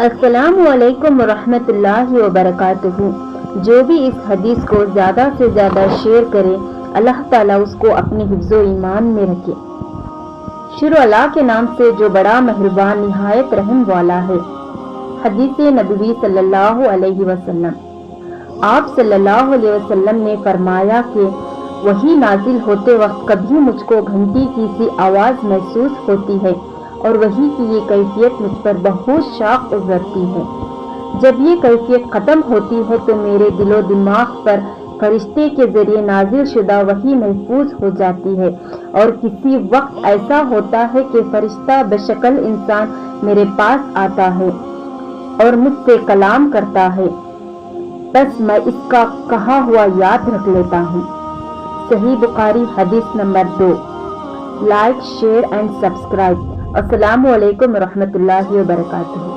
अस्सलामुअलैकुम वरहमतुल्लाहि वबरकातुहू। जो भी इस हदीस को ज़्यादा से ज़्यादा शेयर करे, अल्लाह ताला उसको अपने हिफ्ज़ो ईमान में रखे। शुरू अल्लाह के नाम से जो बड़ा मेहरबान निहायत रहम वाला है। हदीस नबवी सल्लल्लाहु अलैहि वसल्लम। आप सल्लल्लाहु अलैहि वसल्लम ने फरमाया कि वही नाजिल होते वक्त कभी मुझको घंटी की सी आवाज़ महसूस होती है और वही की ये कैफियत मुझ पर बहुत शाख गुजरती है। जब ये कैफियत ख़त्म होती है तो मेरे दिलो दिमाग पर फरिश्ते के जरिए नाजिल शुदा वही महफूज हो जाती है और किसी वक्त ऐसा होता है कि फरिश्ता बशक्ल इंसान मेरे पास आता है और मुझसे कलाम करता है, बस मैं इसका कहा हुआ याद रख लेता हूँ। सही बुखारी हदीस number 2। Like, share and subscribe. अस्सलामु अलैकुम रहमतुल्लाहि व बरकातुहू।